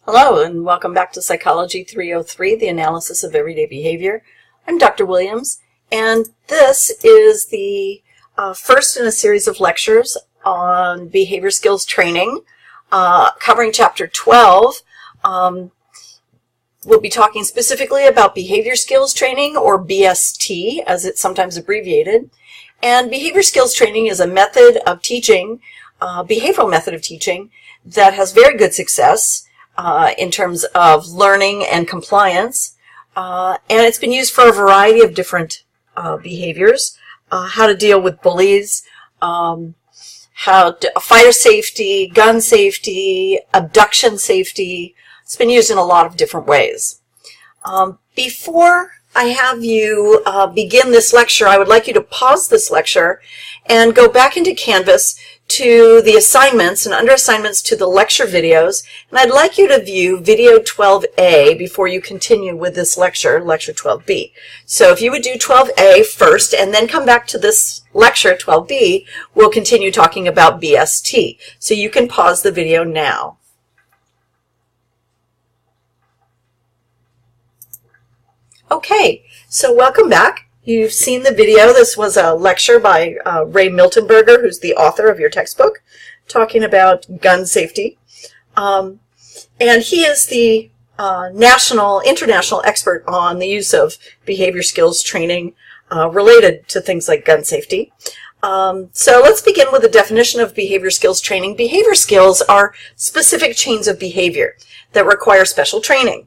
Hello and welcome back to Psychology 303, the analysis of everyday behavior. I'm Dr. Williams, and this is the first in a series of lectures on behavior skills training, covering Chapter 12. We'll be talking specifically about behavior skills training, or BST, as it's sometimes abbreviated. And behavior skills training is a method of teaching, behavioral method of teaching, that has very good success in terms of learning and compliance, and it's been used for a variety of different behaviors, how to deal with bullies, fire safety, gun safety, abduction safety. It's been used in a lot of different ways. Before I have you begin this lecture, I would like you to pause this lecture and go back into Canvas to the assignments and under assignments to the lecture videos, and I'd like you to view video 12A before you continue with this lecture, lecture 12B. So if you would do 12A first and then come back to this lecture 12B, we'll continue talking about BST. So you can pause the video now. Okay, so welcome back. You've seen the video. This was a lecture by Ray Miltenberger, who's the author of your textbook, talking about gun safety. And he is the international expert on the use of behavior skills training related to things like gun safety. So let's begin with a definition of behavior skills training. Behavior skills are specific chains of behavior that require special training.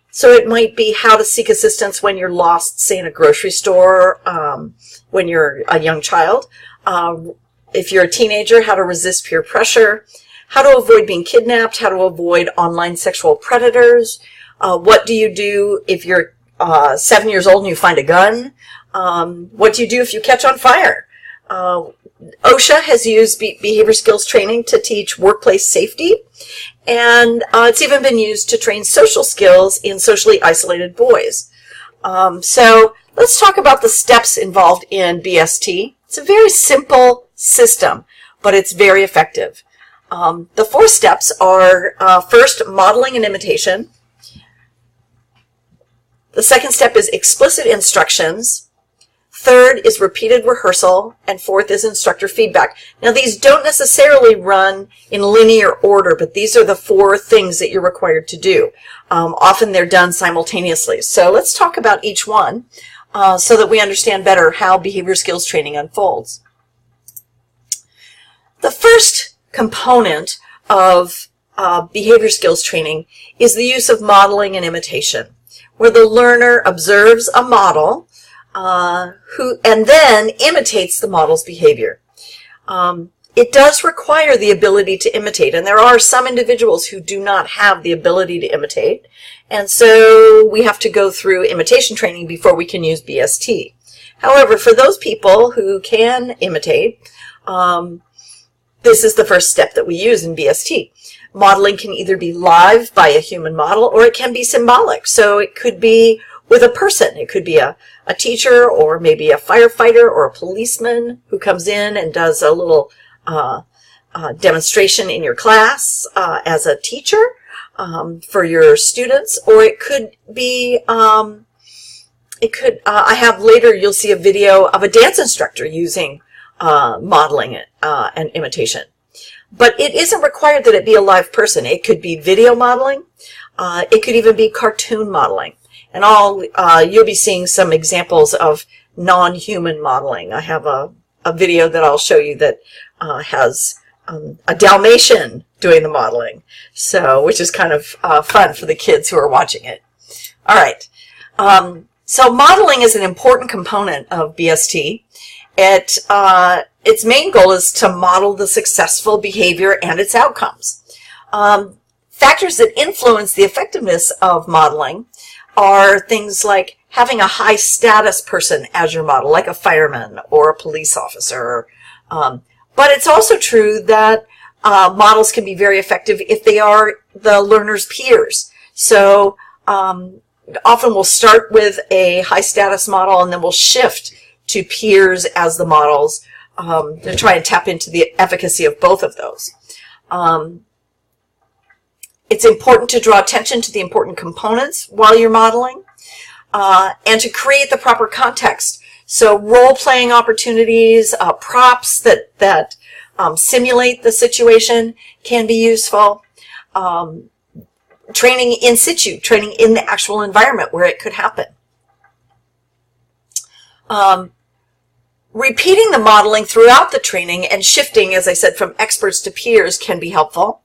So it might be how to seek assistance when you're lost, say in a grocery store, when you're a young child. If you're a teenager, how to resist peer pressure, how to avoid being kidnapped, how to avoid online sexual predators. What do you do if you're 7 years old and you find a gun? What do you do if you catch on fire? OSHA has used behavior skills training to teach workplace safety, and it's even been used to train social skills in socially isolated boys. So let's talk about the steps involved in BST. It's a very simple system, but it's very effective. The 4 steps are first, modeling and imitation. The second step is explicit instructions. Third is repeated rehearsal, and fourth is instructor feedback. Now, these don't necessarily run in linear order, but these are the 4 things that you're required to do. Often they're done simultaneously. So let's talk about each one so that we understand better how behavior skills training unfolds. The first component of behavior skills training is the use of modeling and imitation, where the learner observes a model and then imitates the model's behavior. It does require the ability to imitate, and there are some individuals who do not have the ability to imitate, and so we have to go through imitation training before we can use BST. However, for those people who can imitate, this is the first step that we use in BST. Modeling can either be live by a human model, or it can be symbolic. So it could be with a person. It could be a teacher, or maybe a firefighter or a policeman who comes in and does a little demonstration in your class as a teacher for your students. Or it could be, I have later, you'll see a video of a dance instructor using modeling and imitation. But it isn't required that it be a live person. It could be video modeling. It could even be cartoon modeling. And you'll be seeing some examples of non-human modeling. I have a video that I'll show you that has a Dalmatian doing the modeling, which is kind of fun for the kids who are watching it. All right. So modeling is an important component of BST. Its main goal is to model the successful behavior and its outcomes. Factors that influence the effectiveness of modeling are things like having a high status person as your model, like a fireman or a police officer. But it's also true that models can be very effective if they are the learner's peers. So often we'll start with a high status model and then we'll shift to peers as the models to try and tap into the efficacy of both of those. It's important to draw attention to the important components while you're modeling, and to create the proper context. So role-playing opportunities, props that simulate the situation can be useful. Training in situ, training in the actual environment where it could happen. Repeating the modeling throughout the training and shifting, as I said, from experts to peers can be helpful.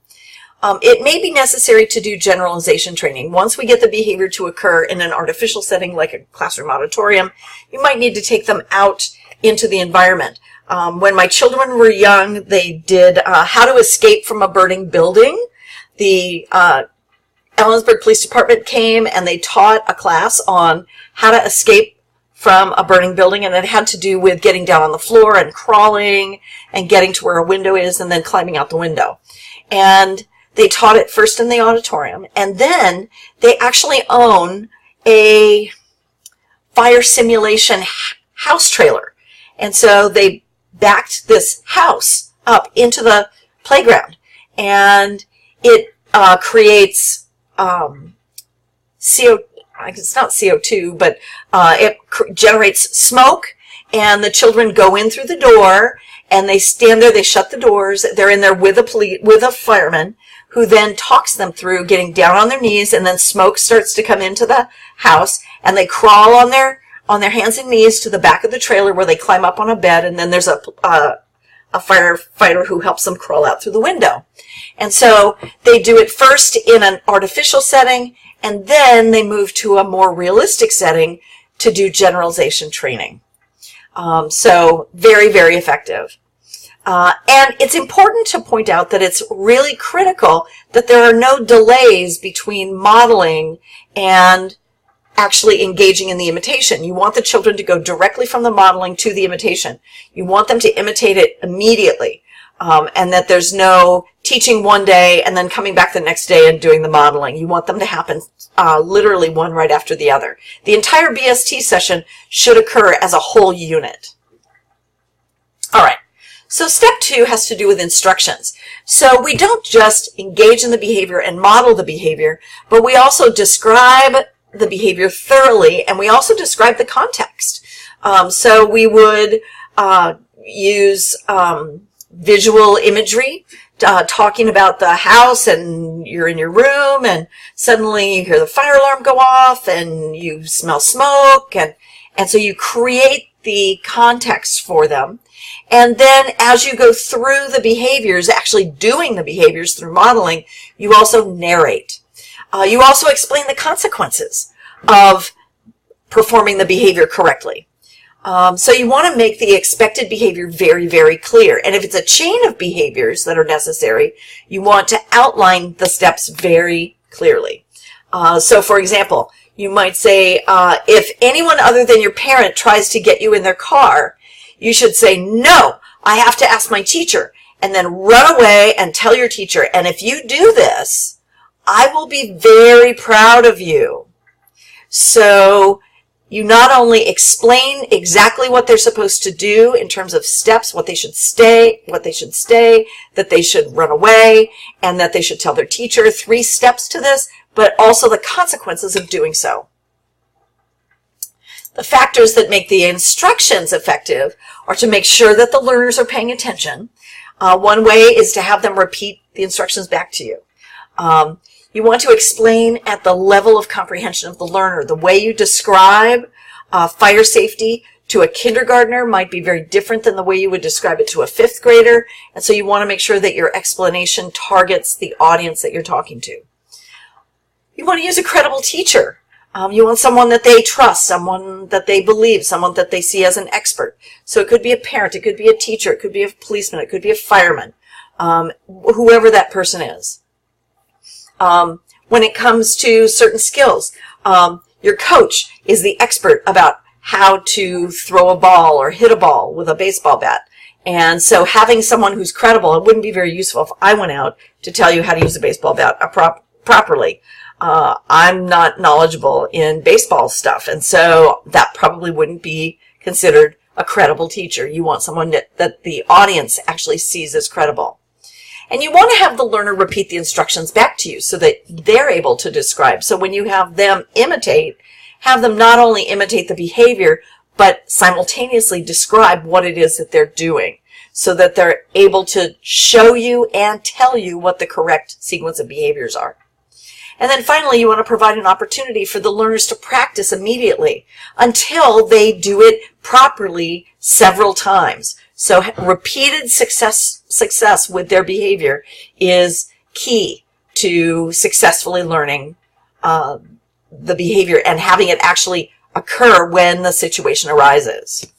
It may be necessary to do generalization training. Once we get the behavior to occur in an artificial setting like a classroom auditorium, you might need to take them out into the environment. When my children were young, they did how to escape from a burning building. The Ellensburg Police Department came and they taught a class on how to escape from a burning building, and it had to do with getting down on the floor and crawling and getting to where a window is and then climbing out the window. And they taught it first in the auditorium, and then they actually own a fire simulation house trailer. And so they backed this house up into the playground, and it creates it's not CO2, but it generates smoke, and the children go in through the door, and they stand there, they shut the doors, they're in there with a fireman, who then talks them through getting down on their knees, and then smoke starts to come into the house, and they crawl on their hands and knees to the back of the trailer where they climb up on a bed, and then there's a firefighter who helps them crawl out through the window. And so they do it first in an artificial setting, and then they move to a more realistic setting to do generalization training. So very, very effective. And it's important to point out that it's really critical that there are no delays between modeling and actually engaging in the imitation. You want the children to go directly from the modeling to the imitation. You want them to imitate it immediately, and that there's no teaching one day and then coming back the next day and doing the modeling. You want them to happen literally one right after the other. The entire BST session should occur as a whole unit. All right. So step 2 has to do with instructions. So we don't just engage in the behavior and model the behavior, but we also describe the behavior thoroughly, and we also describe the context. So we would use visual imagery, talking about the house, and you're in your room, and suddenly you hear the fire alarm go off, and you smell smoke, and so you create the context for them. And then as you go through the behaviors, actually doing the behaviors through modeling, you also narrate. You also explain the consequences of performing the behavior correctly. So you want to make the expected behavior very, very clear. And if it's a chain of behaviors that are necessary, you want to outline the steps very clearly. So for example, you might say, if anyone other than your parent tries to get you in their car, you should say, no, I have to ask my teacher, and then run away and tell your teacher. And if you do this, I will be very proud of you. So you not only explain exactly what they're supposed to do in terms of steps, what they should stay, that they should run away, and that they should tell their teacher 3 steps to this, but also the consequences of doing so. The factors that make the instructions effective are to make sure that the learners are paying attention. One way is to have them repeat the instructions back to you. You want to explain at the level of comprehension of the learner. The way you describe fire safety to a kindergartner might be very different than the way you would describe it to a 5th grader. And so you want to make sure that your explanation targets the audience that you're talking to. You want to use a credible teacher. You want someone that they trust, someone that they believe, someone that they see as an expert. So it could be a parent, it could be a teacher, it could be a policeman, it could be a fireman, whoever that person is. When it comes to certain skills, your coach is the expert about how to throw a ball or hit a ball with a baseball bat. And so having someone who's credible, it wouldn't be very useful if I went out to tell you how to use a baseball bat properly. I'm not knowledgeable in baseball stuff, and so that probably wouldn't be considered a credible teacher. You want someone that the audience actually sees as credible. And you want to have the learner repeat the instructions back to you so that they're able to describe. So when you have them imitate, have them not only imitate the behavior, but simultaneously describe what it is that they're doing so that they're able to show you and tell you what the correct sequence of behaviors are. And then finally, you want to provide an opportunity for the learners to practice immediately until they do it properly several times. So repeated success with their behavior is key to successfully learning the behavior and having it actually occur when the situation arises.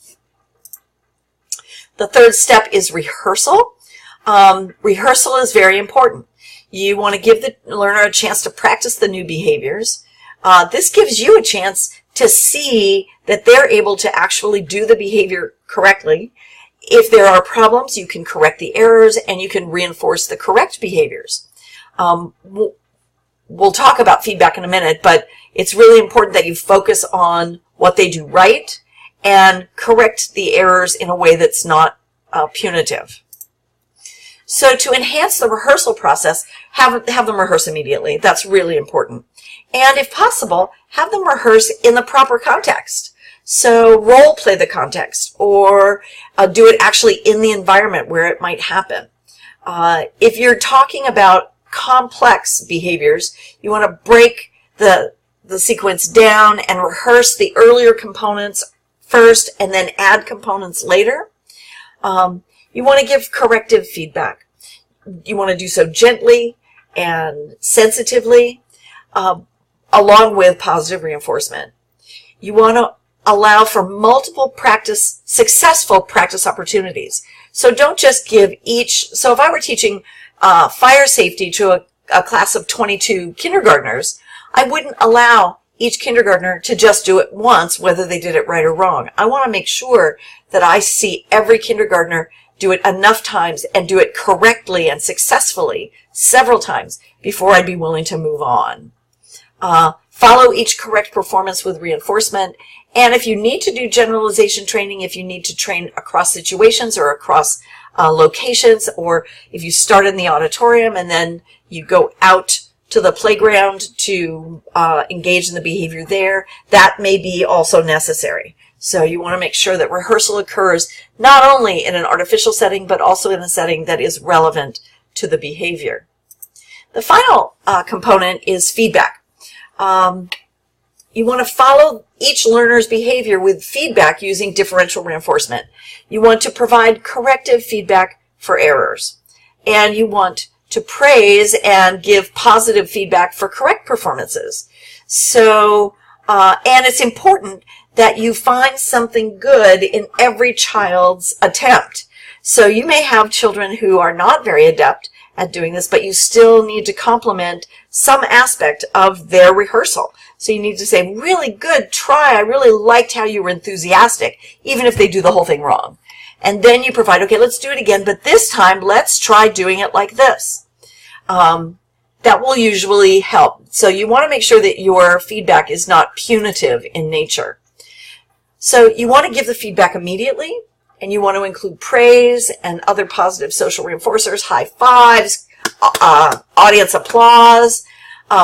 The third step is rehearsal. Rehearsal is very important. You want to give the learner a chance to practice the new behaviors. This gives you a chance to see that they're able to actually do the behavior correctly. If there are problems, you can correct the errors and you can reinforce the correct behaviors. We'll talk about feedback in a minute, but it's really important that you focus on what they do right and correct the errors in a way that's not punitive. So to enhance the rehearsal process, have them rehearse immediately. That's really important. And if possible, have them rehearse in the proper context. So role play the context or do it actually in the environment where it might happen. If you're talking about complex behaviors, you want to break the sequence down and rehearse the earlier components first and then add components later. You want to give corrective feedback. You want to do so gently and sensitively, along with positive reinforcement. You want to allow for multiple successful practice opportunities. So don't just give each. So if I were teaching fire safety to a class of 22 kindergartners, I wouldn't allow each kindergartner to just do it once, whether they did it right or wrong. I want to make sure that I see every kindergartner do it enough times and do it correctly and successfully several times before I'd be willing to move on. Follow each correct performance with reinforcement. And if you need to do generalization training, if you need to train across situations or across locations, or if you start in the auditorium and then you go out to the playground to engage in the behavior there, that may be also necessary. So you want to make sure that rehearsal occurs not only in an artificial setting, but also in a setting that is relevant to the behavior. The final component is feedback. You want to follow each learner's behavior with feedback using differential reinforcement. You want to provide corrective feedback for errors. And you want to praise and give positive feedback for correct performances. So, and it's important that you find something good in every child's attempt. So you may have children who are not very adept at doing this, but you still need to compliment some aspect of their rehearsal. So you need to say, really good try. I really liked how you were enthusiastic, even if they do the whole thing wrong. And then you provide, okay, let's do it again, but this time let's try doing it like this. That will usually help. So you want to make sure that your feedback is not punitive in nature. So you want to give the feedback immediately, and you want to include praise and other positive social reinforcers, high fives, audience applause,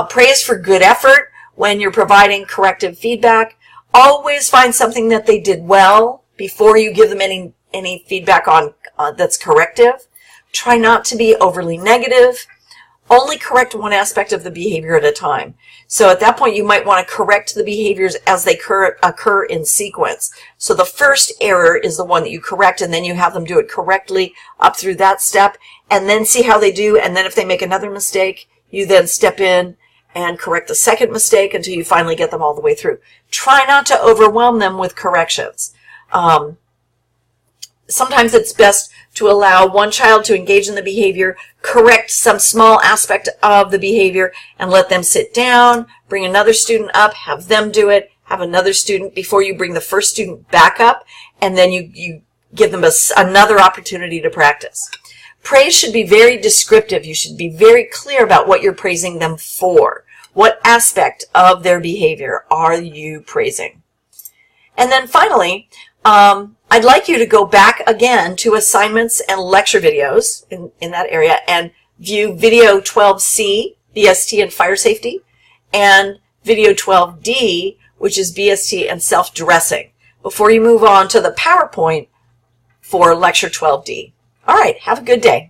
praise for good effort when you're providing corrective feedback. Always find something that they did well before you give them any feedback on that's corrective. Try not to be overly negative. Only correct one aspect of the behavior at a time. So at that point, you might want to correct the behaviors as they occur in sequence. So the first error is the one that you correct, and then you have them do it correctly up through that step, and then see how they do. And then if they make another mistake, you then step in and correct the second mistake until you finally get them all the way through. Try not to overwhelm them with corrections. Sometimes it's best to allow one child to engage in the behavior, correct some small aspect of the behavior, and let them sit down, bring another student up, have them do it, have another student before you bring the first student back up, and then you give them another opportunity to practice. Praise should be very descriptive. You should be very clear about what you're praising them for. What aspect of their behavior are you praising? And then finally, I'd like you to go back again to assignments and lecture videos in that area and view video 12C, BST and fire safety, and video 12D, which is BST and self-dressing, before you move on to the PowerPoint for lecture 12D. All right, have a good day.